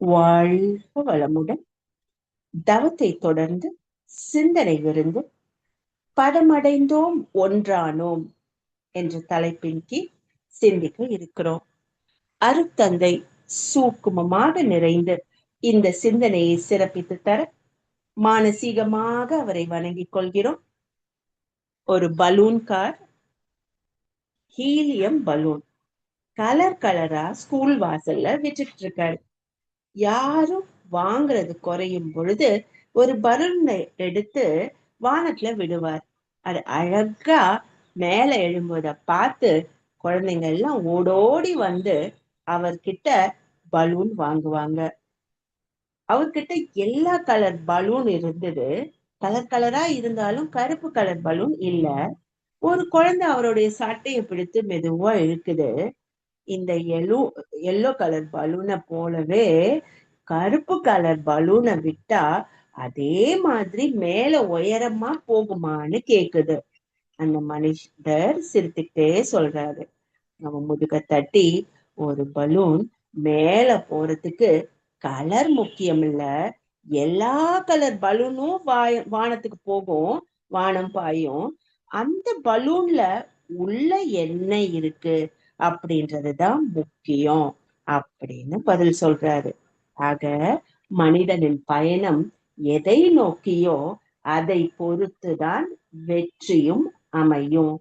வாழ்க வளமுடன். தவத்தை தொடர்ந்து சிந்தனை விருந்து பதமடைந்தோம் ஒன்றானோம் என்ற தலைப்பின் கீழ் சிந்திக்க இருக்கிறோம். அருட்தந்தை சூக்குமமாக நிறைந்து இந்த சிந்தனையை சிறப்பித்து தர மானசீகமாக அவரை வணங்கிக் கொள்கிறோம். ஒரு balloon car, helium balloon colour கலரா ஸ்கூல் வாசல்ல விட்டுட்டு இருக்காரு. யாரும் வாங்குறது குறையும் பொழுது ஒரு பலூனை எடுத்து வானத்துல விடுவார். அது அழகா மேல எழும்புவதை பார்த்து குழந்தைங்க எல்லாம் ஓடோடி வந்து அவர்கிட்ட பலூன் வாங்குவாங்க. அவர்கிட்ட எல்லா கலர் பலூன் இருந்தது. கலர் கலரா இருந்தாலும் கருப்பு கலர் பலூன் இல்ல. ஒரு குழந்தை அவருடைய சட்டையை பிடித்து மெதுவா இழுக்குது. இந்த எல்லோ கலர் பலூனை போலவே கருப்பு கலர் பலூனை விட்டா அதே மாதிரி மேல உயரமா போகுமான்னு கேக்குது. அந்த மனுஷர் சிரித்துக்கிட்டே சொல்றாரு. நம்ம முதுக தட்டி, ஒரு பலூன் மேல போறதுக்கு கலர் முக்கியம் இல்ல, எல்லா கலர் பலூனும் வானத்துக்கு போகும், வானம் பாயும். அந்த பலூன்ல உள்ள என்ன இருக்கு அப்படின்றதுதான் முக்கியம் அப்படின்னு பதில் சொல்றாரு. ஆக மனிதனின் பயணம் எதை நோக்கியோ அதை பொறுத்துதான் வெற்றியும் அமையும்.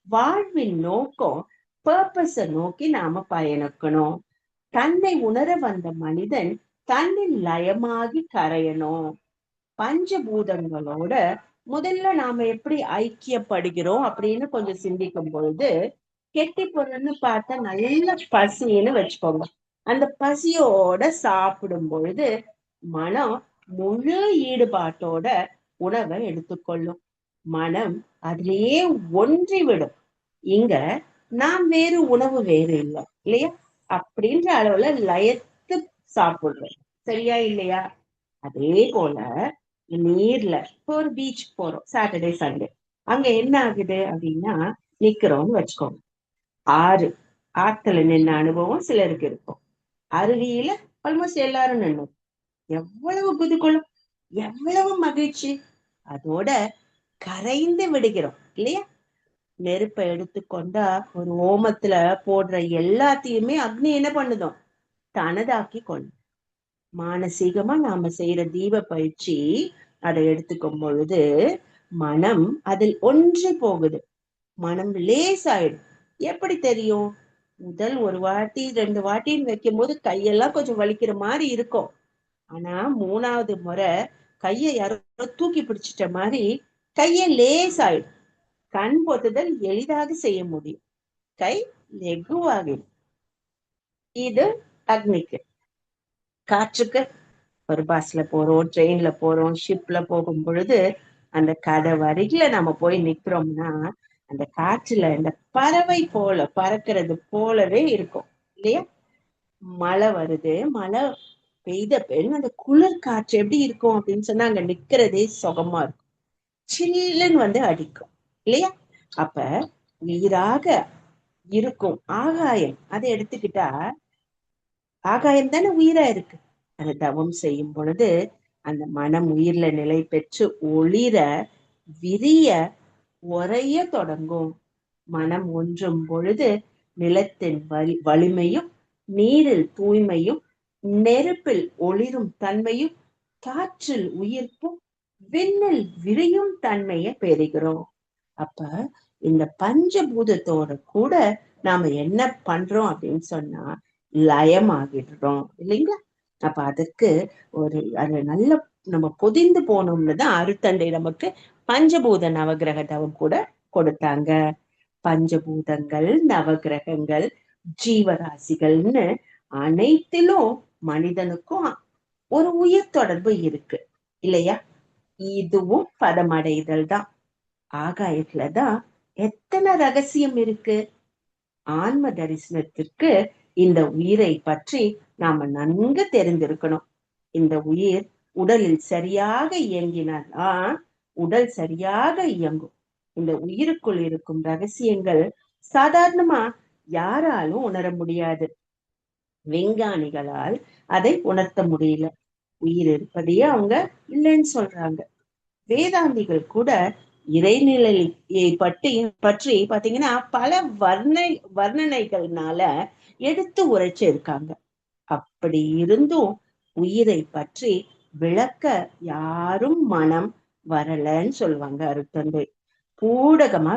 வாழ்வின் நோக்கம் பர்பஸ நோக்கி நாம பயணிக்கணும். தன்னை உணர வந்த மனிதன் தன்னில் லயமாகி கரையணும். பஞ்சபூதங்களோட முதல்ல நாம எப்படி ஐக்கியப்படுகிறோம் அப்படின்னு கொஞ்சம் சிந்திக்கும் பொழுது, கெட்டி பொருள்னு பார்த்தா நல்ல பசின்னு வச்சுக்கோங்க. அந்த பசியோட சாப்பிடும் பொழுது மனம் முழு ஈடுபாட்டோட உணவை எடுத்துக்கொள்ளும். மனம் அதிலேயே ஒன்றிவிடும். இங்க நான் வேறு, உணவு வேறு இல்லை இல்லையா அப்படின்ற அளவுல லயத்து சாப்பிடுறேன். சரியா இல்லையா? அதே போல நீர்ல இப்போ ஒரு பீச் போறோம் சாட்டர்டே சண்டே. அங்க என்ன ஆகுது அப்படின்னா, நிக்கிறோம்னு வச்சுக்கோங்க. ஆறு ஆத்துல நின்ன அனுபவம் சிலருக்கு இருக்கும். அருவியில ஆல்மோஸ்ட் எல்லாரும் நின்று எவ்வளவு குதூகலம், எவ்வளவு மகிழ்ச்சி. அதோட கரைந்து விடுகிறோம் இல்லையா? நெருப்பை எடுத்துக்கொண்டா ஒரு ஓமத்துல போடுற எல்லாத்தையுமே அக்னி என்ன பண்ணுதோம், தனதாக்கி கொள்ளும். மானசீகமா நாம செய்யற தீப பயிற்சி அதை எடுத்துக்கும் பொழுது மனம் அதில் ஒன்றி போகுது. மனம் லேசாயிடும். எப்படி தெரியும்? முதல் ஒரு வாட்டி ரெண்டு வாட்டின்னு வைக்கும் போது கையெல்லாம் கொஞ்சம் வலிக்கிற மாதிரி இருக்கும். ஆனா மூணாவது முறை கையை யாரோ தூக்கி பிடிச்சிட்ட மாதிரி கையை லேசாயிடும். கண் பொத்துதல் எளிதாக செய்ய முடியும். கை லெகுவாகிடும். இது அக்னிக்கு. காற்றுக்கு ஒரு பஸ்ல போறோம், ட்ரெயின்ல போறோம், ஷிப்ல போகும் பொழுது அந்த கதை வரிகளை நம்ம போய் நிக்கிறோம்னா அந்த காற்றுல இந்த பறவை போல பறக்கிறது போலவே இருக்கும் இல்லையா? மழை வருது, மழை பெய்த பின் அந்த குளிர் காற்று எப்படி இருக்கும் அப்படின்னு சொன்னா அங்க நிக்கிறதே சுகமா இருக்கும். சில்லுன்னு வந்து அடிக்கும் இல்லையா? அப்ப உயிராக இருக்கும் ஆகாயம் அதை எடுத்துக்கிட்டா, ஆகாயம் தானே உயிரா இருக்கு. அது தவம் செய்யும் பொழுது அந்த மனம் உயிர்ல நிலை பெற்று ஒளிர விரிய உறைய தொடங்கும். மனம் ஒன்றும் பொழுது நிலத்தின் வலிமையும், நீரில் தூய்மையும், நெருப்பில் ஒளிரும் தன்மையும், காற்றில் உயிர்ப்பும், விண்ணில் விரியும் தன்மையை பெறுகிறோம். அப்ப இந்த பஞ்சபூதத்தோட கூட நாம என்ன பண்றோம் அப்படின்னு சொன்னா லயமாகிடுறோம் இல்லைங்களா? அப்ப அதற்கு அது நல்ல நம்ம பொதிந்து போனோம்னு தான் அருத்தந்தை நமக்கு பஞ்சபூத நவகிரக தவம் கூட கொடுத்தாங்க. பஞ்சபூதங்கள், நவகிரகங்கள், ஜீவராசிகள்னு அனைத்திலும் மனிதனுக்கும் ஒரு உயிர் தொடர்பு இருக்கு இல்லையா? இதுவும் பதமடைதல் தான். ஆகாயத்துலதான் எத்தனை ரகசியம் இருக்கு. ஆன்ம தரிசனத்திற்கு இந்த உயிரை பற்றி நாம நன்கு தெரிந்திருக்கணும். இந்த உயிர் உடலில் சரியாக இயங்கினால்தான் உடல் சரியாக இயங்கும். இந்த உயிருக்குள் இருக்கும் ரகசியங்கள் சாதாரணமா யாராலும் உணர முடியாது. விஞ்ஞானிகளால் அதை உணர்த்த முடியல. உயிர் இருப்பதையே அவங்க இல்லைன்னு சொல்றாங்க. வேதாந்திகள் கூட இறைநிலையை பற்றி பாத்தீங்கன்னா பல வர்ணனைகள்னால எடுத்து உரைச்சு இருக்காங்க. அப்படி இருந்தும் உயிரை பற்றி விளக்க யாரும் மனம் வரலன்னு சொல்லுவாங்க அருட்தந்தை. பூடகமா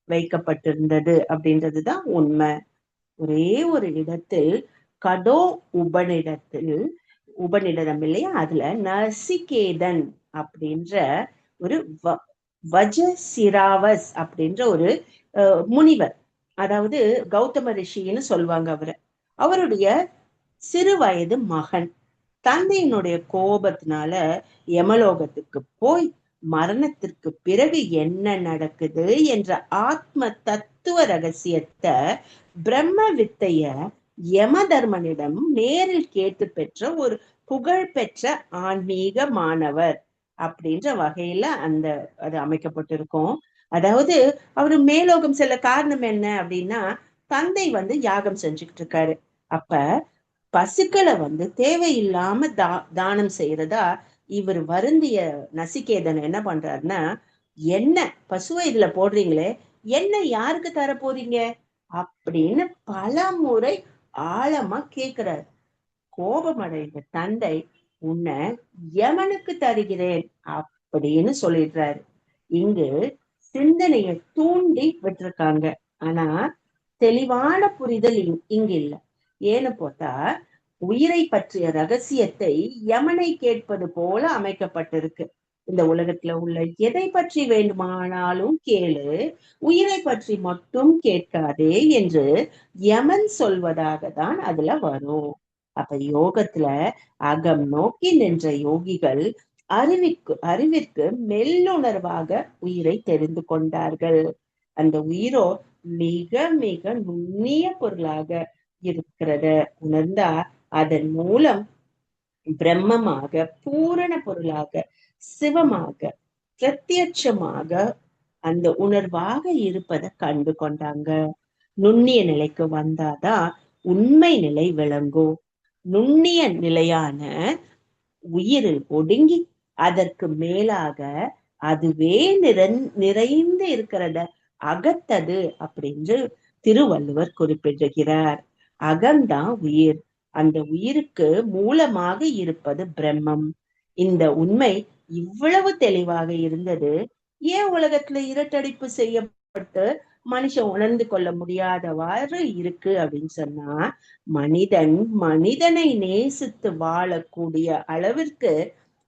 வைக்கப்பட்டிருந்தது அப்படின்றதுதான் உண்மை. ஒரே ஒரு இடத்தில் கடோ உபநிடதம் இல்லையா, அதுல நசிகேதன் அப்படின்ற ஒரு வஜசிராவஸ் அப்படின்ற ஒரு முனிவர், அதாவது கௌதம ரிஷின்னு சொல்லுவாங்க அவருடைய சிறு வயது மகன் தந்தையினுடைய கோபத்தினால யமலோகத்துக்கு போய் மரணத்திற்கு பிறகு என்ன நடக்குது என்ற ஆத்ம தத்துவ ரகசியத்தை பிரம்ம வித்தைய யம தர்மனிடம் நேரில் கேட்டு பெற்ற ஒரு புகழ் பெற்ற ஆன்மீக மாணவர் அப்படின்ற வகையில அது அமைக்கப்பட்டிருக்கும். அதாவது அவரு மேலோகம் செல்ல காரணம் என்ன அப்படின்னா, தந்தை யாகம் செஞ்சுக்கிட்டு இருக்காரு. அப்ப பசுக்களை தேவையில்லாம தானம் செய்யறதா இவர் வருந்திய நசிகேதன் என்ன பண்றாருன்னா, என்ன பசுவை இதுல போடுறீங்களே, என்ன யாருக்கு தர போறீங்க அப்படின்னு பல முறை ஆழமா கேக்குறாரு. கோபமடைந்த தந்தை, உன்னை யமனுக்கு தருகிறேன் அப்படின்னு சொல்லிடுறாரு. இங்கு சிந்தனையை தூண்டி விட்டுருக்காங்க. ஆனா தெளிவான புரிதல் இங்கு இல்ல. ஏன்னு போட்டா, உயிரை பற்றிய ரகசியத்தை யமனை கேட்பது போல அமைக்கப்பட்டிருக்கு. இந்த உலகத்துல உள்ள எதை பற்றி வேண்டுமானாலும் கேளு, உயிரை பற்றி மட்டும் கேட்காதே என்று யமன் சொல்வதாக தான் அதுல வரும். அப்ப யோகத்துல அகம் நோக்கி நின்ற யோகிகள் அறிவிற்கு மெல்லுணர்வாக உயிரை தெரிந்து கொண்டார்கள். அந்த உயிரோ மிக மிக நுண்ணிய பொருளாக இருக்கிறத உணர்ந்தா அதன் மூலம் பிரம்மமாக, பூரண பொருளாக, சிவமாக, பிரத்யட்சமாக அந்த உணர்வாக இருப்பதை கண்டு கொண்டாங்க. நுண்ணிய நிலைக்கு வந்தாதான் உண்மை நிலை விளங்கும். நுண்ணிய நிலையான உயிரில் ஒடுங்கி அதற்கு மேலாக அதுவே நிறைந்து இருக்கிறத அகத்தது அப்படின்னு திருவள்ளுவர் குறிப்பிடுகிறார். அகம்தான் உயிர். அந்த உயிருக்கு மூலமாக இருப்பது பிரம்மம். இந்த உண்மை இவ்வளவு தெளிவாக இருந்தது ஏன் உலகத்துல இருட்டடிப்பு செய்யப்பட்டு மனுஷன் உணர்ந்து கொள்ள முடியாதவாறு இருக்கு அப்படின்னு சொன்னா, மனிதனை நேசித்து வாழக்கூடிய அளவிற்கு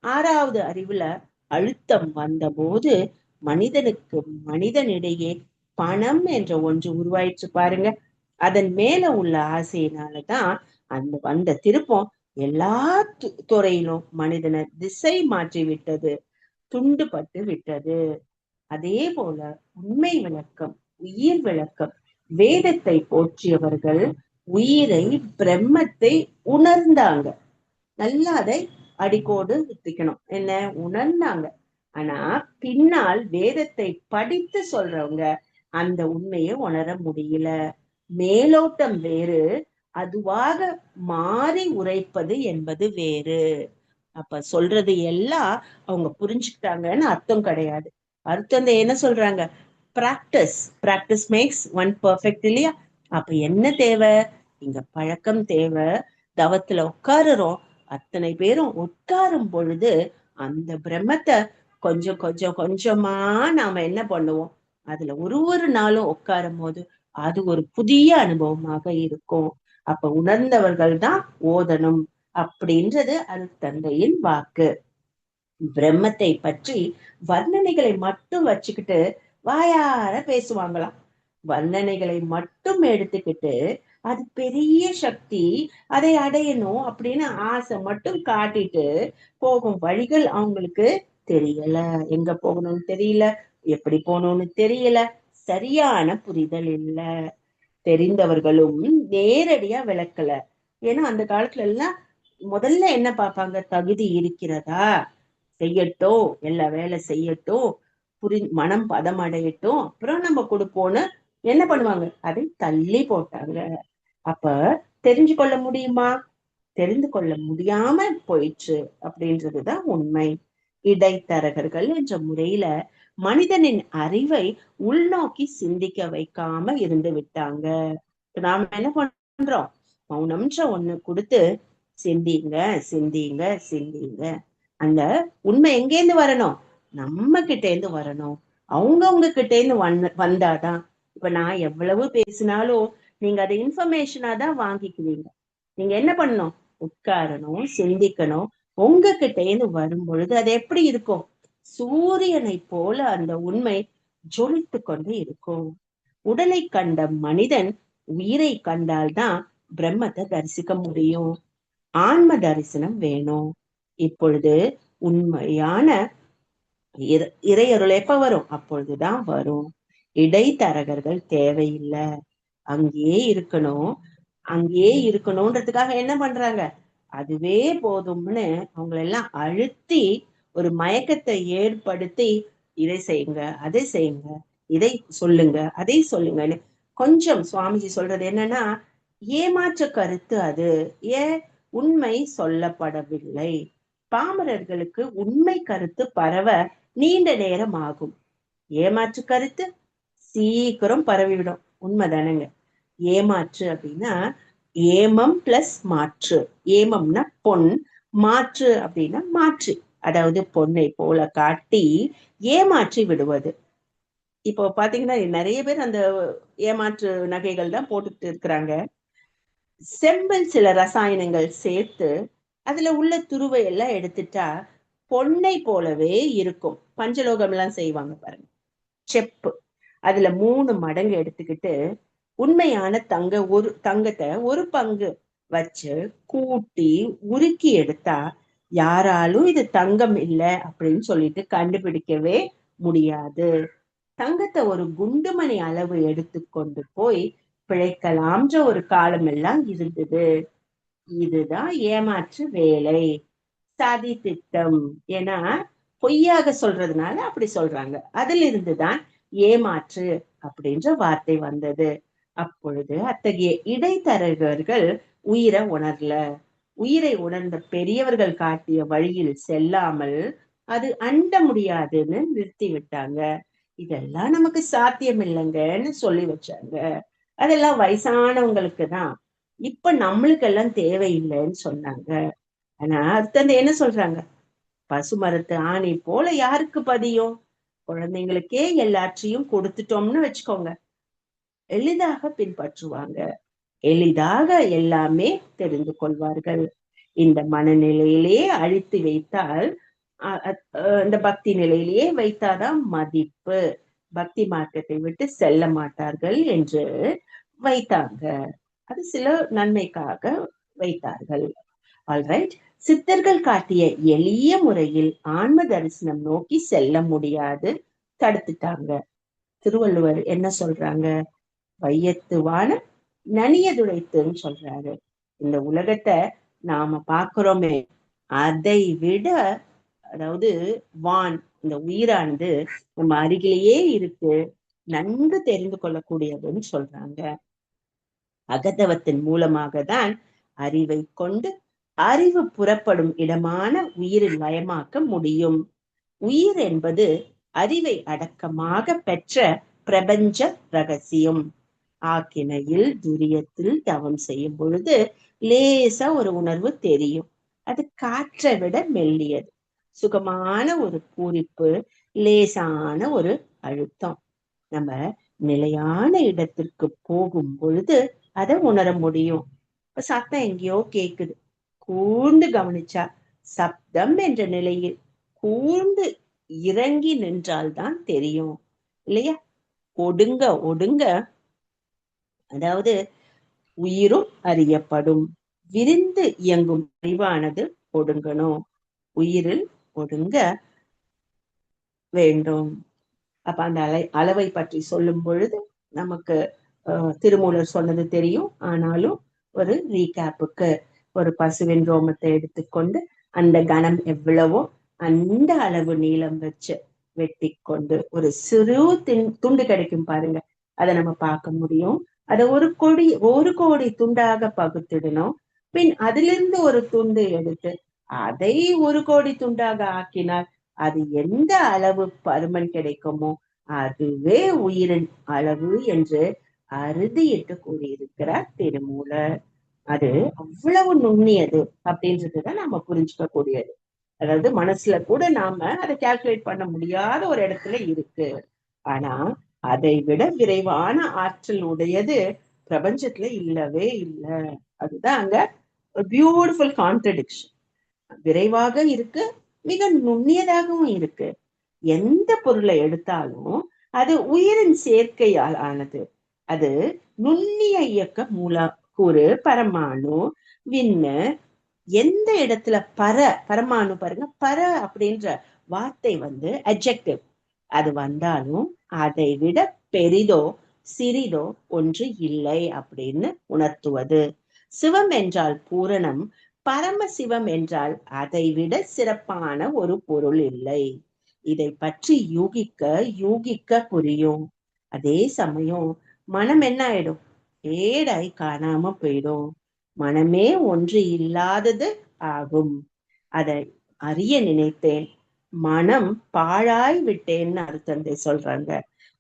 6வது அறிவுல அழுத்தம் வந்த போது மனிதனிடையே பணம் என்ற ஒன்று உருவாயிற்று பாருங்க. அதன் மேல உள்ள ஆசையினாலதான் வந்த திருப்பம் எல்லா துறையிலும் மனிதனை திசை மாற்றி விட்டது, துண்டுபட்டு விட்டது. அதே போல உண்மை விளக்கம், உயிர் விளக்கம், வேதத்தை போற்றியவர்கள் உயிரை பிரம்மத்தை உணர்ந்தாங்க. நல்லா அதை அடிக்கோடு வித்திக்கணும். என்ன உணர்ந்தாங்க. ஆனா பின்னால் வேதத்தை படித்து சொல்றவங்க அந்த உண்மையை உணர முடியல. மேலோட்டம் வேறு, அதுவாக மாறி உரைப்பது என்பது வேறு. அப்ப சொல்றது எல்லாம் அவங்க புரிஞ்சுக்கிட்டாங்கன்னு அர்த்தம் கிடையாது. அர்த்தம் என்ன சொல்றாங்க, பிராக்டிஸ் மேக்ஸ் ஒன் பெர்ஃபெக்ட் இல்லையா? அப்ப என்ன தேவை, இங்க பழக்கம் தேவை. தவத்துல உட்காருறோம், அத்தனை பேரும் உட்காரும் பொழுது அந்த பிரம்மத்தை கொஞ்சம் கொஞ்சம் கொஞ்சமா நாம என்ன பண்ணுவோம், அதுல ஒரு நாளும் உட்காரும் போது அது ஒரு புதிய அனுபவமாக இருக்கும். அப்ப உணர்ந்தவர்கள் தான் ஓதணும் அப்படின்றது அருட்தந்தையின் வாக்கு. பிரம்மத்தை பற்றி வர்ணனைகளை மட்டும் வச்சுக்கிட்டு வாயார பேசுவாங்களாம். வர்ணனைகளை மட்டும் எடுத்துக்கிட்டு அது பெரிய சக்தி, அதை அடையணும் அப்படின்னு ஆசை மட்டும் காட்டிட்டு போகும் வழிகள் அவங்களுக்கு தெரியல. எங்க போகணும்னு தெரியல, எப்படி போகணும்னு தெரியல, சரியான புரிதல் இல்ல. தெரிந்தவர்களும் நேரடியா விளக்கல. ஏன்னா அந்த காலத்துல எல்லாம் முதல்ல என்ன பார்ப்பாங்க, தகுதி இருக்கிறதா, செய்யட்டும், எல்லா வேலை செய்யட்டும், மனம் பதம் அடையட்டும், அப்புறம் நம்ம கொடுப்போம்னு என்ன பண்ணுவாங்க, அதை தள்ளி போட்டாங்க. அப்ப தெரிஞ்சு கொள்ள முடியுமா? தெரிந்து கொள்ள முடியாம போயிற்று அப்படின்றதுதான் உண்மை. இடைத்தரகர்கள் என்ற முறையில மனிதனின் அறிவை உள்நோக்கி சிந்திக்க வைக்காம இருந்து விட்டாங்க. நாம என்ன பண்றோம்? மௌனம்ன்ற ஒண்ணு கொடுத்து சிந்திங்க, சிந்திங்க, சிந்திங்க. அந்த உண்மை எங்கேருந்து வரணும்? நம்ம கிட்ட இருந்து வரணும். அவங்கவுங்க கிட்ட இருந்து வந்தாதான். இப்ப நான் எவ்வளவு பேசினாலும் நீங்க அதை இன்ஃபர்மேஷனா தான் வாங்கிக்குவீங்க. நீங்க என்ன பண்ணணும்? உட்காரணும், சிந்திக்கணும். உங்ககிட்ட இருந்து வரும் பொழுது அது எப்படி இருக்கும்? சூரியனை போல அந்த உண்மை ஜொலித்து கொண்டு இருக்கும். உடலை கண்ட மனிதன் உயிரை கண்டால்தான் பிரம்மத்தை தரிசிக்க முடியும். ஆன்ம தரிசனம் வேணும். இப்பொழுது உண்மையான இறையருள் எப்ப வரும்? அப்பொழுதுதான் வரும். இடைத்தரகர்கள் தேவையில்லை. அங்கேயே இருக்கணும். அங்கேயே இருக்கணும்ன்றதுக்காக என்ன பண்றாங்க? அதுவே போதும்னு அவங்களெல்லாம் அழுத்தி ஒரு மயக்கத்தை ஏற்படுத்தி இதை செய்யுங்க, அதை செய்யுங்க, இதை சொல்லுங்க, அதை சொல்லுங்கன்னு கொஞ்சம் சுவாமிஜி சொல்றது என்னன்னா, ஏமாற்ற கருத்து அது. ஏன் உண்மை சொல்லப்படவில்லை? பாமரர்களுக்கு உண்மை கருத்து பரவ நீண்ட நேரம் ஆகும். ஏமாற்று கருத்து சீக்கிரம் பரவிவிடும். உண்மைதானங்க? ஏமாற்று அப்படின்னா ஏமம் பிளஸ் மாற்று. ஏமம்னா பொன், மாற்று அப்படின்னா மாற்று. அதாவது பொன்னை போல காட்டி ஏமாற்றி விடுவது. இப்போ பாத்தீங்கன்னா நிறைய பேர் அந்த ஏமாற்று நகைகள் தான் போட்டுட்டு இருக்கிறாங்க. செம்பில் சில ரசாயனங்கள் சேர்த்து அதுல உள்ள துருவை எல்லாம் எடுத்துட்டா பொன்னை போலவே இருக்கும். பஞ்சலோகம் எல்லாம் செய்வாங்க பாருங்க, செப்பு. அதுல 3 மடங்கு எடுத்துக்கிட்டு உண்மையான தங்கத்தை ஒரு பங்கு வச்சு கூட்டி உருக்கி எடுத்தா யாராலும் இது தங்கம் இல்லை அப்படின்னு சொல்லிட்டு கண்டுபிடிக்கவே முடியாது. தங்கத்தை ஒரு குண்டுமணி அளவு எடுத்துக்கொண்டு போய் பிழைக்கலாம்ன்ற ஒரு காலம் எல்லாம் இருந்தது. இதுதான் ஏமாற்று வேலை, சதி திட்டம். ஏன்னா பொய்யாக சொல்றதுனால அப்படி சொல்றாங்க. அதில் இருந்துதான் ஏமாற்று அப்படின்ற வார்த்தை வந்தது. அப்பொழுது அத்தகைய இடைத்தரகர்கள் உயிரை உணரல. உயிரை உணர்ந்த பெரியவர்கள் காட்டிய வழியில் செல்லாமல் அது அண்ட முடியாதுன்னு நிறுத்தி விட்டாங்க. இதெல்லாம் நமக்கு சாத்தியம் இல்லைங்கன்னு சொல்லி வச்சாங்க. அதெல்லாம் வயசானவங்களுக்கு தான். இப்ப நம்மளுக்கு எல்லாம் தேவையில்லைன்னு சொன்னாங்க. ஆனா அடுத்தது என்ன சொல்றாங்க? பசுமரத்து ஆணை போல யாருக்கு பதியும்? குழந்தைங்களுக்கே எல்லாற்றையும் கொடுத்துட்டோம்னு வச்சுக்கோங்க, எளிதாக பின்பற்றுவாங்க. எளிதாக எல்லாமே தெரிந்து கொள்வார்கள். இந்த மனநிலையிலேயே அழித்து வைத்தால் இந்த பக்தி நிலையிலேயே வைத்தாதான் மதிப்பு. பக்தி மார்க்கத்தை விட்டு செல்ல மாட்டார்கள் என்று வைத்தாங்க. அது சில நன்மைக்காக வைத்தார்கள். ஆல்ரைட். சித்தர்கள் காட்டிய எளிய முறையில் ஆன்ம தரிசனம் நோக்கி செல்ல முடியாது, தடுத்துட்டாங்க. திருவள்ளுவர் என்ன சொல்றாங்க? வையத்து வானம் நனியதுடைத்துன்னு சொல்றாரு. இந்த உலகத்தை நாம பாக்குறோமே, அதை விட, அதாவது வான், இந்த உயிரானது நம்ம அருகிலேயே இருக்கு, நன்கு தெரிந்து கொள்ளக்கூடியதுன்னு சொல்றாங்க. அகதவத்தின் மூலமாக தான் அறிவை கொண்டு அறிவு புறப்படும் இடமான உயிரில் லயமாக்க முடியும். உயிர் என்பது அறிவை அடக்கமாக பெற்ற பிரபஞ்ச ரகசியம். ஆக்கினையில் துரியத்தில் தவம் செய்யும் பொழுது லேசா ஒரு உணர்வு தெரியும். அது காற்றை விட மெல்லியது. சுகமான ஒரு பூரிப்பு, லேசான ஒரு அழுத்தம். நம்ம நிலையான இடத்திற்கு போகும் பொழுது அதை உணர முடியும். இப்ப சத்தம் எங்கேயோ கேக்குது, கூர்ந்து கவனிச்சா சப்தம் என்ற நிலையில் கூர்ந்து இறங்கி நின்றால்தான் தெரியும், இல்லையா? ஒடுங்க ஒடுங்க, அதாவது உயிரும் அறியப்படும். விரிந்து இயங்கும் அறிவானது ஒடுங்கணும். உயிரில் ஒடுங்க வேண்டும். அப்ப அந்த அளவை பற்றி சொல்லும் பொழுது நமக்கு திருமூலர் சொன்னது தெரியும். ஆனாலும் ஒரு ரீகேப்புக்கு, ஒரு பசுவின் ரோமத்தை எடுத்துக்கொண்டு அந்த கணம் எவ்வளவோ அந்த அளவு நீளம் வச்சு வெட்டி கொண்டு ஒரு சிறு துண்டு கிடைக்கும் பாருங்க, அதை நம்ம பார்க்க முடியும். அதை ஒரு கோடி துண்டாக பகுத்திடணும். பின் அதிலிருந்து ஒரு துண்டு எடுத்து அதை ஒரு கோடி துண்டாக ஆக்கினால் அது எந்த அளவு பருமன் கிடைக்குமோ அதுவே உயிரின் அளவு என்று அறுதியிட்டு கூறியிருக்கிறார் திருமூலர். அது அவ்வளவு நுண்ணியது அப்படின்றதுதான் நாம புரிஞ்சுக்க கூடியது. அதாவது மனசுல கூட நாம அதை கால்குலேட் பண்ண முடியாத ஒரு இடத்துல இருக்கு. ஆனா அதை விட விரைவான ஆற்றல் உடையது பிரபஞ்சத்துல இல்லவே இல்லை. அதுதான் அங்க பியூட்டிஃபுல் கான்ட்ரடிக்ஷன். விரைவாக இருக்கு, மிக நுண்ணியதாகவும் இருக்கு. எந்த பொருளை எடுத்தாலும் அது உயிரின் சேர்க்கையால் ஆனது. அது நுண்ணிய இயக்க மூலக்கூறு பரமாணு விண்ணு. எந்த இடத்துல பரமாணு பாருங்க, அப்படின்ற வார்த்தை அட்ஜெக்டிவ் அது வந்தாலும் அதை விட பெரிதோ சிறிதோ ஒன்று இல்லை அப்படின்னு உணர்த்துவது. சிவம் என்றால் பூரணம், பரமசிவம் என்றால் அதை விட சிறப்பான ஒரு பொருள் இல்லை. இதை பற்றி யூகிக்க புரியும். அதே சமயம் மனம் என்ன ஆயிடும்? ஏடாய் காணாம போயிடும். மனமே ஒன்று இல்லாதது ஆகும். அதை அறிய நினைத்தேன், மனம் பாழாய் விட்டேன்னு அருத்தந்தை சொல்றாங்க.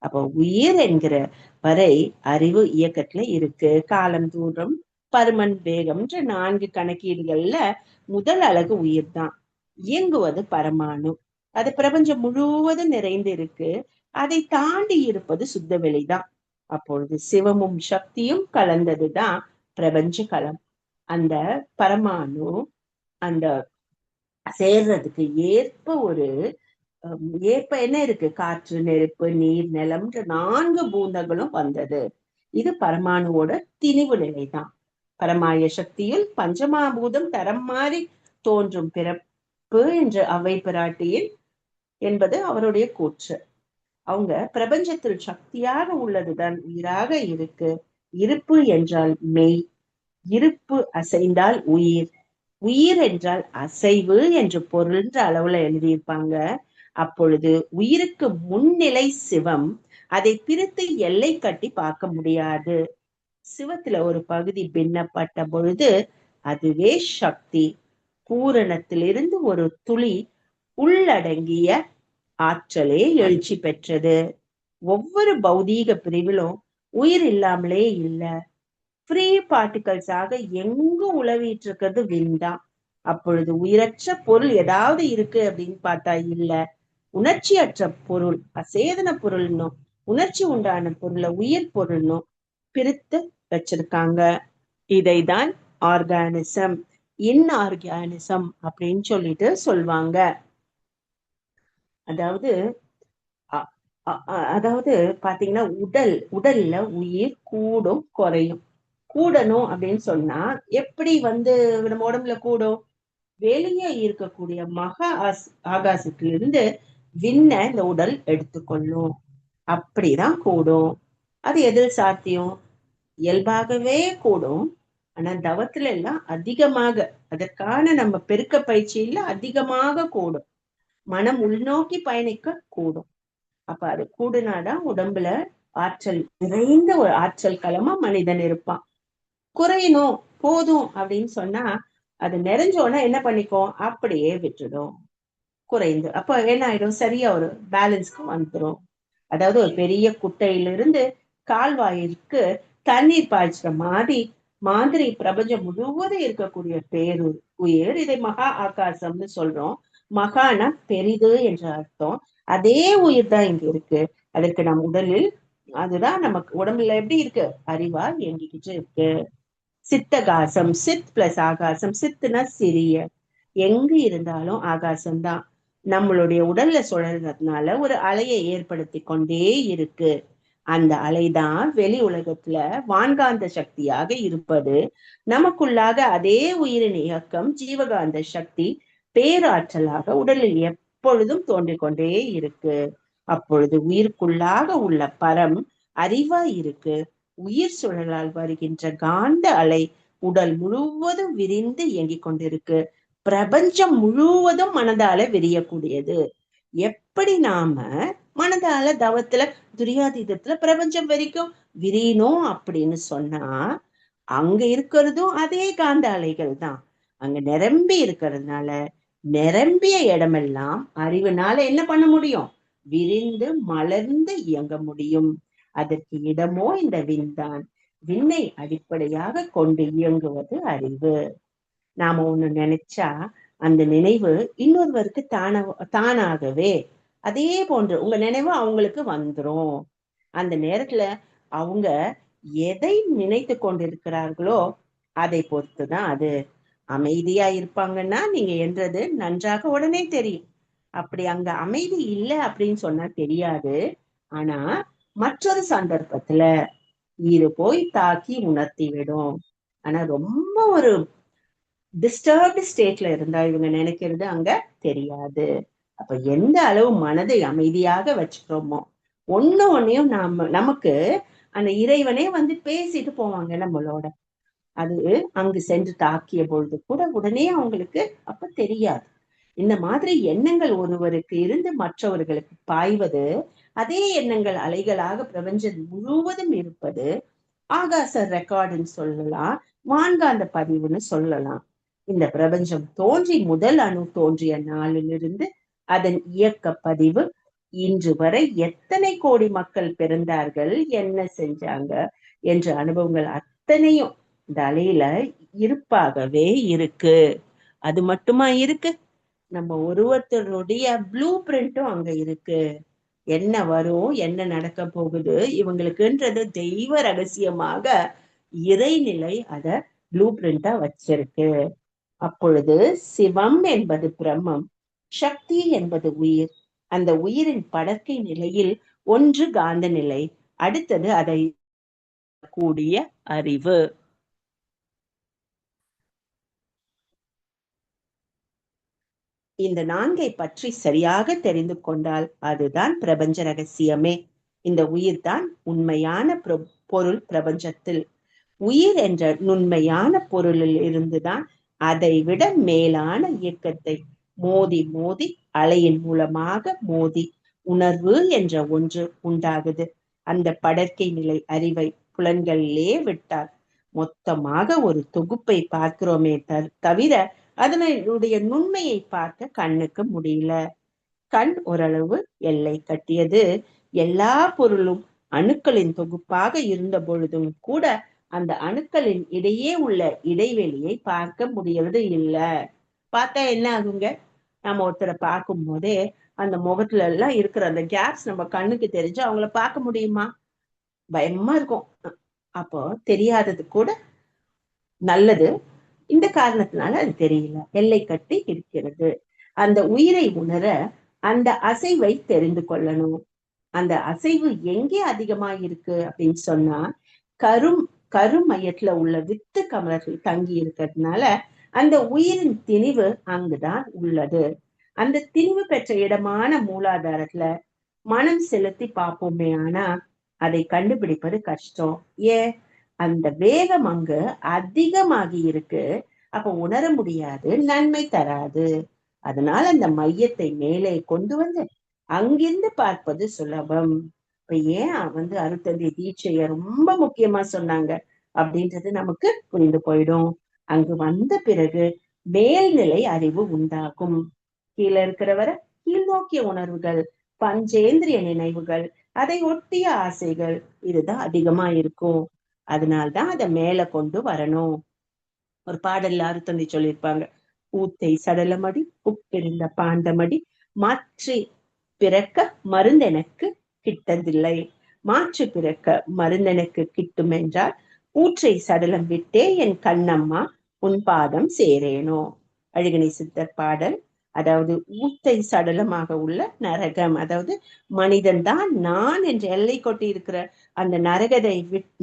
அப்போ உயிர் என்கிற வரை அறிவு இயக்கத்துல இருக்கு. காலம், தூரம், பருமன், வேகம்ன்ற 4 கணக்கீடுகள்ல முதல் அழகு உயிர் தான். இயங்குவது பரமாணு. அது பிரபஞ்சம் முழுவதும் நிறைந்து இருக்கு. அதை தாண்டி இருப்பது சுத்த வெளிதான். அப்பொழுது சிவமும் சக்தியும் கலந்ததுதான் பிரபஞ்ச களம். அந்த பரமாணு அந்த சேர்றதுக்கு ஏற்ப என்ன இருக்கு? காற்று, நெருப்பு, நீர், நிலம்ன்ற 4 பூதங்களும் வந்தது. இது பரமாணுவோட திணிவு நிலைதான். பரமாய சக்தியில் பஞ்சமாபூதம் தரம் மாறி தோன்றும் பிறப்பு என்று அவை பிராட்டியில் என்பது அவருடைய கூற்று. அவங்க பிரபஞ்சத்தில் சக்தியாக உள்ளதுதான் உயிராக இருக்கு. இருப்பு என்றால் மெய், இருப்பு அசைந்தால் உயிர், உயிர் என்றால் அசைவு என்று பொருள்ன்ற அளவுல எழுதியிருப்பாங்க. அப்பொழுது உயிருக்கு முன்னிலை சிவம். அதை பிரித்து எல்லை கட்டி பார்க்க முடியாது. சிவத்துல ஒரு பகுதி பின்னப்பட்ட பொழுது அதுவே சக்தி. பூரணத்திலிருந்து ஒரு துளி உள்ளடங்கிய ஆற்றலே எழுச்சி பெற்றது. ஒவ்வொரு பௌதீக பிரிவிலும் உயிர் இல்லாமலே இல்லை. ஃப்ரீ பார்ட்டிகல்ஸாக எங்கும் உலவிட்டு இருக்கிறது விண்தான். அப்பொழுது உயிரற்ற பொருள் ஏதாவது இருக்கு அப்படின்னு பார்த்தா இல்ல. உணர்ச்சியற்ற பொருள் அசேதன பொருள்னும், உணர்ச்சி உண்டான பொருளை உயிர் பொருள்னும் பிரித்து வச்சிருக்காங்க. இதைதான் ஆர்கானிசம், இன்ஆர்கானிசம் அப்படின்னு சொல்லிட்டு சொல்லுவாங்க. அதாவது பாத்தீங்கன்னா உடல்ல உயிர் கூடும் குறையும். கூடணும் அப்படின்னு சொன்னா எப்படி நம்ம உடம்புல கூடும்? வெளியே இருக்கக்கூடிய ஆகாசத்திலிருந்து விண்ண இந்த உடல் எடுத்துக்கொள்ளும். அப்படிதான் கூடும். அது எதில் சாத்தியம்? இயல்பாகவே கூடும். ஆனா தவத்துல எல்லாம் அதிகமாக, அதற்கான நம்ம பெருக்க பயிற்சியில அதிகமாக கூடும். மனம் உள்நோக்கி பயணிக்க கூடும். அப்ப அது கூடுனாதான் உடம்புல ஆற்றல் நிறைந்த ஒரு ஆற்றல் களமா மனிதன் இருப்பான். குறையணும் போதும் அப்படின்னு சொன்னா அது நிறைஞ்சோன்னா என்ன பண்ணிக்கும்? அப்படியே விட்டுடும், குறைந்து. அப்ப என்ன ஆயிடும்? சரியா ஒரு பேலன்ஸ்க்கு வந்துடும். அதாவது ஒரு பெரிய குட்டையிலிருந்து கால்வாயிற்கு தண்ணீர் பாய்ச்சுற மாதிரி பிரபஞ்சம் முழுவதும் இருக்கக்கூடிய உயிர். இதை மகா ஆகாசம்னு சொல்றோம். மகானா பெரிது என்ற அர்த்தம். அதே உயிர் தான் இங்க இருக்கு. அதற்கு நம் உடலில் அதுதான் நமக்கு உடம்புல எப்படி இருக்கு? அறிவா இயங்கிக்கிட்டு இருக்கு. சித்தகாசம், சித் பிளஸ் ஆகாசம். சித்துனா சிறிய, எங்கு இருந்தாலும் ஆகாசம்தான் நம்மளுடைய உடல்ல சுழறதுனால ஒரு அலையை ஏற்படுத்தி கொண்டே இருக்கு. அந்த அலைதான் வெளி உலகத்துல வான்காந்த சக்தியாக இருப்பது. நமக்குள்ளாக அதே உயிரின் இயக்கம் ஜீவகாந்த சக்தி பேராற்றலாக உடலில் எப்பொழுதும் தோன்றிக் கொண்டே இருக்கு. அப்பொழுது உயிருக்குள்ளாக உள்ள பரம் அறிவாய் இருக்கு. உயிர் சுழலால் வருகின்ற காந்த அலை உடல் முழுவதும் விரிந்து இயங்கிக் கொண்டிருக்கு. பிரபஞ்சம் முழுவதும் மனதால விரியக்கூடியது. எப்படி நாம மனதால தவத்துல துரியாதீதத்துல பிரபஞ்சம் வரைக்கும் விரியணும் அப்படின்னு சொன்னா அங்க இருக்கிறதும் அதே காந்த அலைகள் தான். அங்க நிரம்பி இருக்கிறதுனால நிரம்பிய இடமெல்லாம் அறிவுனால என்ன பண்ண முடியும்? விரிந்து மலர்ந்து இயங்க முடியும். அதற்கு இடமோ இந்த விண்தான். விண்ணை அடிப்படையாக கொண்டு இயங்குவது அறிவு. நாம ஒண்ணு நினைச்சா அந்த நினைவு இன்னொருவருக்கு தானாகவே அதே போன்று உங்க நினைவு அவங்களுக்கு வந்துரும். அந்த நேரத்துல அவங்க எதை நினைத்து கொண்டிருக்கிறார்களோ அதை பொறுத்துதான் அது. அமைதியா இருப்பாங்கன்னா நீங்க என்றது நன்றாக உடனே தெரியும். அப்படி அங்க அமைதி இல்லை அப்படின்னு சொன்னா தெரியாது. ஆனா மற்றொரு சந்தர்ப்பத்துல இது போய் தாக்கி உணர்த்தி விடும். ஆனா ரொம்ப ஒரு டிஸ்டர்ப்டு ஸ்டேட்ல இருந்தா இவங்க நினைக்கிறது அங்க தெரியாது. அப்ப எந்த அளவு மனதை அமைதியாக வச்சுக்கிறோமோ ஒன்னையும் நமக்கு அந்த இறைவனே வந்து பேசிட்டு போவாங்க நம்மளோட. அது அங்கு சென்று தாக்கிய பொழுது கூட உடனே அவங்களுக்கு அப்ப தெரியாது. இந்த மாதிரி எண்ணங்கள் ஒருவருக்கு இருந்து மற்றவர்களுக்கு பாய்வது, அதே எண்ணங்கள் அலைகளாக பிரபஞ்சம் முழுவதும் இருப்பது ஆகாச ரெக்கார்டுன்னு சொல்லலாம், வான்காந்த பதிவுன்னு சொல்லலாம். இந்த பிரபஞ்சம் தோன்றி முதல் அணு தோன்றிய நாளிலிருந்து அதன் இயக்க பதிவு இன்று வரை எத்தனை கோடி மக்கள் பிறந்தார்கள், என்ன செஞ்சாங்க என்ற அனுபவங்கள் அத்தனையும் இந்த அலையில இருப்பாகவே இருக்கு. அது மட்டுமா இருக்கு, நம்ம ஒருவருடைய ப்ளூ பிரிண்டும் அங்க இருக்கு. என்ன வரும், என்ன நடக்க போகுது இவங்களுக்குன்றது தெய்வ ரகசியமாக இறைநிலை அத ப்ளூ பிரிண்டா வச்சிருக்கு. அப்பொழுது சிவம் என்பது பிரம்மம், சக்தி என்பது உயிர். அந்த உயிரின் படர்க்கை நிலையில் ஒன்று காந்த நிலை, அடுத்தது அதை கூடிய அறிவு. இந்த நான்கை பற்றி சரியாக தெரிந்து கொண்டால் அதுதான் பிரபஞ்ச ரகசியமே. இந்த உயிர் தான் உண்மையான பொருள். பிரபஞ்சத்தில் உயிர் என்ற நுண்மையான பொருளில் இருந்துதான் அதை விட மேலான இயக்கத்தை மோதி மோதி அலையின் மூலமாக மோதி உணர்வு என்ற ஒன்று உண்டாகுது. அந்த படர்க்கை நிலை அறிவை புலன்களிலே விட்டால் மொத்தமாக ஒரு தொகுப்பை பார்க்கிறோமே தவிர அதனுடைய நுண்மையை பார்க்க கண்ணுக்கு முடியல. கண் ஓரளவு எல்லை கட்டியது. எல்லா பொருளும் அணுக்களின் தொகுப்பாக இருந்த பொழுதும் கூட அந்த அணுக்களின் இடையே உள்ள இடைவெளியை பார்க்க முடியறது இல்ல. பார்த்தா என்ன ஆகுங்க, நம்ம ஒருத்தரை பார்க்கும் போதே அந்த முகத்துல எல்லாம் இருக்கிற அந்த கேப்ஸ் நம்ம கண்ணுக்கு தெரிஞ்சு அவங்கள பார்க்க முடியுமா? பயமா இருக்கும். அப்போ தெரியாதது கூட நல்லது. இந்த காரணத்தினால அது தெரியல, எல்லை கட்டி இருக்கிறது. அந்த உயிரை உணர அந்த அசைவை தெரிந்து கொள்ளணும். அந்த அசைவு எங்கே அதிகமா இருக்கு அப்படின்னு சொன்னா கருமையத்துல உள்ள வித்து கமலர்கள் தங்கி இருக்கிறதுனால அந்த உயிரின் திணிவு அங்குதான் உள்ளது. அந்த திணிவு பெற்ற இடமான மூலாதாரத்துல மனம் செலுத்தி பார்ப்போமே, ஆனா அதை கண்டுபிடிப்பது கஷ்டம். ஏன்? அந்த வேகம் அங்கு அதிகமாகி இருக்கு. அப்ப உணர முடியாது, நன்மை தராது. அதனால அந்த மையத்தை மேலே கொண்டு வந்து அங்கிருந்து பார்ப்பது சுலபம். இப்ப ஏன் வந்து அருட்தந்தை தீட்சைய ரொம்ப முக்கியமா சொன்னாங்க அப்படின்றது நமக்கு புரிந்து போயிடும். அங்கு வந்த பிறகு மேல்நிலை அறிவு உண்டாகும். கீழே இருக்கிறவரை கீழ் நோக்கிய உணர்வுகள், பஞ்சேந்திரிய நினைவுகள், அதை ஒட்டிய ஆசைகள் இதுதான் அதிகமா இருக்கும். அதனால்தான் அதை மேல கொண்டு வரணும். ஒரு பாடல்ல அருத்தந்தை சொல்லியிருப்பாங்க, ஊத்தை சடலமடி உப்பிருந்த பாண்டமடி மாற்றி பிறக்க மருந்தெனக்கு கிட்டதில்லை. மாற்று பிறக்க மருந்தெனக்கு கிட்டும் என்றால் ஊற்றை சடலம் விட்டே என் கண்ணம்மா உன் பாதம் சேரேனோ. அழகினை சித்தர் பாடல். அதாவது ஊத்தை சடலமாக உள்ள நரகம், அதாவது மனிதன் தான் நான் என்று எல்லை கொட்டி இருக்கிற அந்த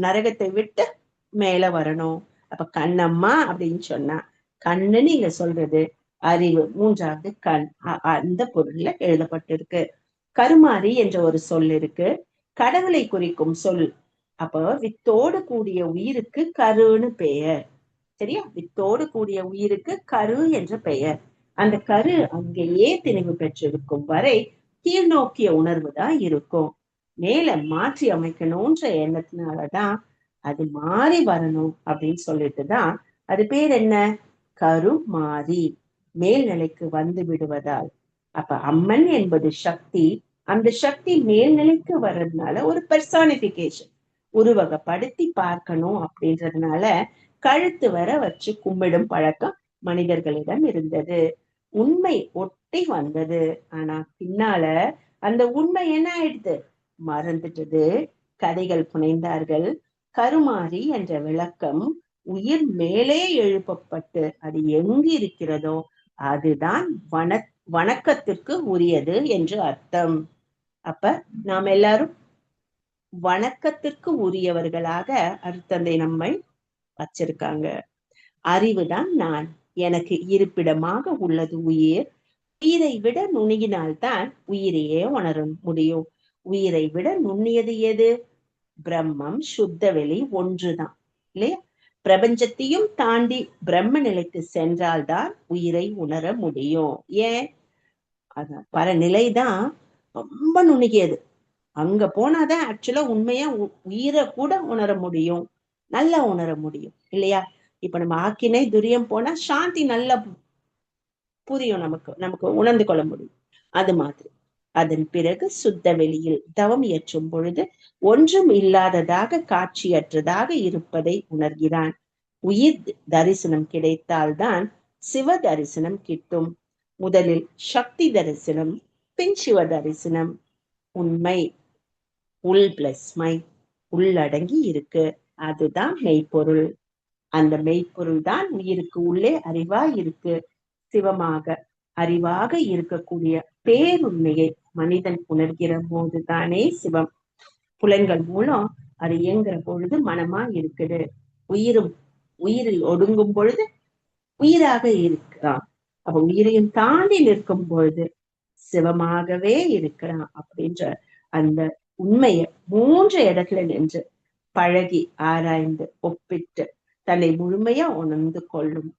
நரகத்தை விட்டு மேல வரணும். அப்ப கண்ணம்மா அப்படின்னு சொன்னா கண்ணு நீங்க சொல்றது அறிவு, மூன்றாவது கண், அந்த பொருள்ல எழுதப்பட்டிருக்கு. கருமாறி என்ற ஒரு சொல் இருக்கு, கடவுளை குறிக்கும் சொல். அப்போ வித்தோடு கூடிய உயிருக்கு கருன்னு பெயர். சரியா? வித்தோடு கூடிய உயிருக்கு கரு என்ற பெயர். அந்த கரு அங்கேயே திணிவு பெற்றிருக்கும் வரை கீழ் நோக்கிய உணர்வு தான் இருக்கும். மேல மாற்றி அமைக்கணும்ன்ற எண்ணத்தினாலதான் அது மாறி வரணும் அப்படின்னு சொல்லிட்டுதான் அது பேர் என்ன, கருமாறி மேல்நிலைக்கு வந்து விடுவதால். அப்ப அம்மன் என்பது சக்தி, அந்த சக்தி மேல்நிலைக்கு வர்றதுனால ஒரு பெர்சானிபிகேஷன் உருவகப்படுத்தி பார்க்கணும் அப்படின்றதுனால கழுத்து வர வச்சு கும்பிடும் பழக்கம் மனிதர்களிடம் இருந்தது. உண்மை ஒட்டி வந்தது. ஆனா பின்னால அந்த உண்மை என்ன ஆயிடுது, மறந்துட்டது. கதைகள் புனைந்தார்கள். கருமாறி என்ற விளக்கம் உயிர் மேலே எழுப்பப்பட்டு அது எங்கு இருக்கிறதோ அதுதான் வணக்கத்திற்கு உரியது என்று அர்த்தம். அப்ப நாம் எல்லாரும் வணக்கத்திற்கு உரியவர்களாக அருட்தந்தை நம்மை வச்சிருக்காங்க. அறிவுதான் நான், எனக்கு இருப்பிடமாக உள்ளது உயிர். உயிரை விட நுணுகினால்தான் உயிரையே உணர முடியும். உயிரை விட நுண்ணியது எது? பிரம்மம், சுத்த வெளி ஒன்றுதான் இல்லையா? பிரபஞ்சத்தையும் தாண்டி பிரம்ம நிலைக்கு சென்றால்தான் உயிரை உணர முடியும். ஏன்? அதான் பரநிலைதான் ரொம்ப நுணுகியது. அங்க போனாதான் ஆக்சுவலா உண்மையா உயிரை கூட உணர முடியும், நல்லா உணர முடியும் இல்லையா? இப்ப நம்ம ஆக்கினை துரியம் போனா சாந்தி நல்லா புரியும், நமக்கு நமக்கு உணர்ந்து கொள்ள முடியும். அது மாதிரி அதன் பிறகு சுத்த வெளியில் தவம் இயற்றும் பொழுது ஒன்றும் இல்லாததாக காட்சியற்றதாக இருப்பதை உணர்கிறான். உயிர் தரிசனம் கிடைத்தால்தான் சிவ தரிசனம் கிட்டும். முதலில் சக்தி தரிசனம், பின் சிவ தரிசனம். உண்மை உள் பிளஸ் மை உள்ளடங்கி இருக்கு, அதுதான் மெய்ப்பொருள். அந்த மெய்ப்பொருள் தான் உயிருக்கு உள்ளே அறிவா இருக்கு. சிவமாக அறிவாக இருக்கக்கூடிய பேருண்மையை மனிதன் உணர்கிற போதுதானே சிவம். புலன்கள் மூலம் அது இயங்குற பொழுது மனமா இருக்குது. உயிரில் ஒடுங்கும் பொழுது உயிராக இருக்கிறான். அப்ப உயிரையும் தாண்டி நிற்கும் பொழுது சிவமாகவே இருக்கிறான் அப்படின்ற அந்த உண்மையை 3 இடத்துல நின்று பழகி ஆராய்ந்து ஒப்பிட்டு தன்னை முழுமையா உணர்ந்து கொள்ளும்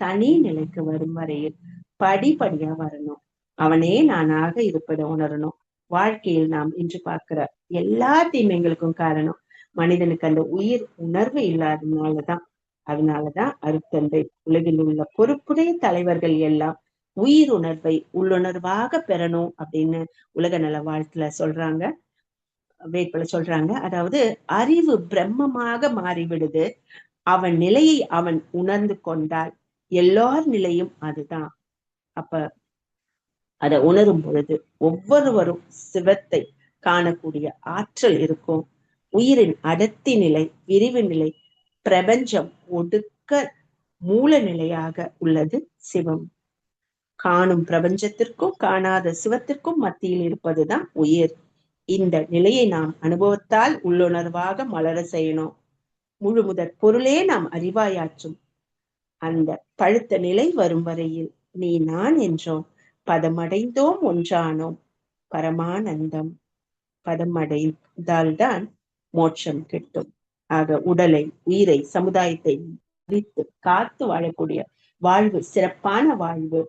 தனி நிலைக்கு வரும் வரையில் படிப்படியா வரணும். அவனே நானாக இருப்பதை உணரணும். வாழ்க்கையில் நாம் இன்று பார்க்கிற எல்லா தீமைகளுக்கும் காரணம் மனிதனுக்கு அந்த உயிர் உணர்வு இல்லாததுனாலதான். அதனாலதான் அருட்தந்தை உலகில் உள்ள பொறுப்புடைய தலைவர்கள் எல்லாம் உயிர் உணர்வை உள்ளுணர்வாக பெறணும் அப்படின்னு உலக நல வாழ்த்துல சொல்றாங்க, வேட்புல சொல்றாங்க. அதாவது அறிவு பிரம்மமாக மாறிவிடுது. அவன் நிலையை அவன் உணர்ந்து கொண்டால் எல்லார் நிலையும் அதுதான். அப்ப அதை உணரும் பொழுது ஒவ்வொருவரும் சிவத்தை காணக்கூடிய ஆற்றல் இருக்கும். உயிரின் அடர்த்தி நிலை, விரிவு நிலை, பிரபஞ்சம் ஒடுக்க மூல நிலையாக உள்ளது சிவம். காணும் பிரபஞ்சத்திற்கும் காணாத சிவத்திற்கும் மத்தியில் இருப்பதுதான் உயிர். இந்த நிலையை நாம் அனுபவத்தால் உள்ளுணர்வாக மலர செய்யணும். முழு முதற் பொருளே நாம் அறிவாயாற்றும் அந்த பழுத்த நிலை வரும் வரையில் நீ நான் என்றோம், பதமடைந்தோம் ஒன்றானோம், பரமானந்தம். பதமடைந்தால்தான் மோட்சம் கிட்டும். ஆக உடலை, உயிரை, சமுதாயத்தை மதித்து காத்து வாழக்கூடிய வாழ்வு சிறப்பான வாழ்வு,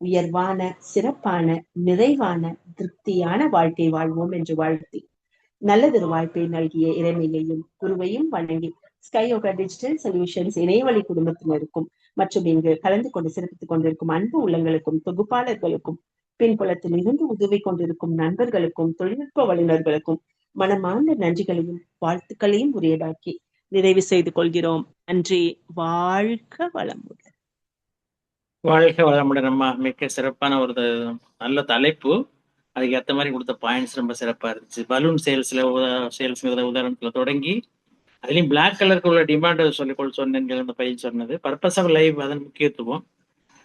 உயர்வான சிறப்பான நிறைவான திருப்தியான வாழ்க்கை வாழ்வோம் என்று வாழ்த்தி நல்லதொரு வாய்ப்பை நல்கிய இறைமையையும் குருவையும் வணங்கி ஸ்கை யோகா டிஜிட்டல் சொல்யூஷன்ஸ் இணையவழி குடும்பத்தினருக்கும் மற்றும் இங்கு கலந்து கொண்டு சிறப்பித்துக் கொண்டிருக்கும் அன்பு உள்ளங்களுக்கும் தொகுப்பாளர்களுக்கும் பின்புலத்தில் இருந்து உதவி கொண்டிருக்கும் நண்பர்களுக்கும் தொழில்நுட்ப வல்லுநர்களுக்கும் மனமார்ந்த நன்றிகளையும் வாழ்த்துக்களையும் உரியதாக்கி நிறைவு செய்து கொள்கிறோம். நன்றி. வாழ்க வளமுடன். வாழ்க வளமுடன் அம்மா. மிக்க சிறப்பான ஒரு நல்ல தலைப்பு. அதுக்கு ஏற்ற மாதிரி கொடுத்த பாயிண்ட்ஸ் ரொம்ப சிறப்பா இருந்துச்சு. பலூன் சேல்ஸ்ல உதாரணத்துல தொடங்கி அதுலயும் பிளாக் கலருக்கு உள்ள டிமாண்ட் சொன்னீங்க. அந்த பையன் சொன்னது பர்பஸ் ஆஃப் லைஃப், அதன் முக்கியத்துவம்.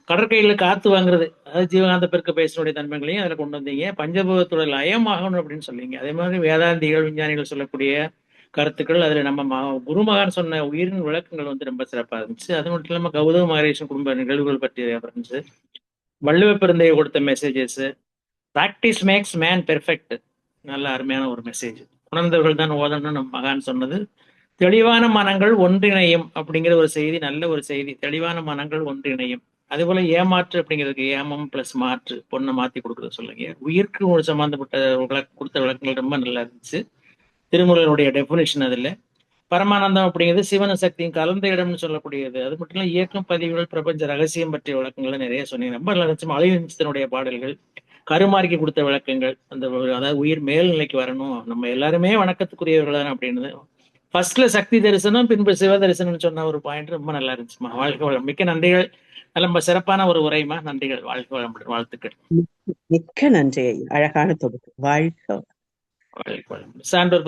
கடற்கையில காத்து வாங்குறது, அதாவது ஜீவகாந்த பெருக்க பேசினுடைய தன்மைகளையும் அதுல கொண்டு வந்தீங்க. பஞ்சபூதத்தோட லயமாகணும் அப்படின்னு சொல்லிங்க. அதே மாதிரி வேதாந்திகள் விஞ்ஞானிகள் சொல்லக்கூடிய கருத்துக்கள், அதுல நம்ம குருமகான் சொன்ன உயிரின் விளக்கங்கள் வந்து ரொம்ப சிறப்பா இருந்துச்சு. அது மட்டும் இல்லாம கௌதம மகரிஷன் குடும்ப நிகழ்வுகள் பற்றி இருந்துச்சு. வள்ளுவ பெருந்தையை கொடுத்த messages, practice makes man perfect, நல்ல அருமையான ஒரு மெசேஜ். உணர்ந்தவர்கள் தான் ஓதணும் நம்ம மகான் சொன்னது. தெளிவான மனங்கள் ஒன்றிணையும் அப்படிங்கிற ஒரு செய்தி, நல்ல ஒரு செய்தி. தெளிவான மனங்கள் ஒன்றிணையும். அதே போல ஏமாற்று அப்படிங்கிறதுக்கு ஏமம் பிளஸ் மாற்று, பொண்ணை மாத்தி கொடுக்குறது சொல்லுங்க. உயிருக்கு ஒரு சம்பந்தப்பட்ட கொடுத்த விளக்கங்கள் ரொம்ப நல்லா இருந்துச்சு. திருமூலருடைய டெபினிஷன் அதுல. பரமானந்தம் அப்படிங்கிறது சிவனும் சக்தியும் கலந்த இடம்னு சொல்லக்கூடியது. அது மட்டும் இல்ல இயக்கம், பதிவுகள், பிரபஞ்ச ரகசியம் பற்றிய விளக்கங்களை நிறைய சொன்னீங்க. ரொம்ப நல்லா இருந்துச்சு. மலையனுடைய பாடல்கள், கருமாரிக்கு கொடுத்த விளக்கங்கள், அந்த அதாவது உயிர் மேல்நிலைக்கு வரணும், நம்ம எல்லாருமே வணக்கத்துக்குரியவர்கள் தான் அப்படின்னு. ஃபர்ஸ்ட்ல சக்தி தரிசனம், பின்பு சிவ தரிசனம் சொன்ன ஒரு பாயிண்ட் ரொம்ப நல்லா இருந்துச்சுமா. வாழ்க வளம். மிக்க நன்றிகள். நல்ல சிறப்பான ஒரு உரைமா. நன்றிகள். வாழ்க வளம். வாழ்த்துக்கள். மிக்க நன்றி ஐயா. அழகான தொகுப்பு. வாழ்க வாழ்க வளம். சான்றோர்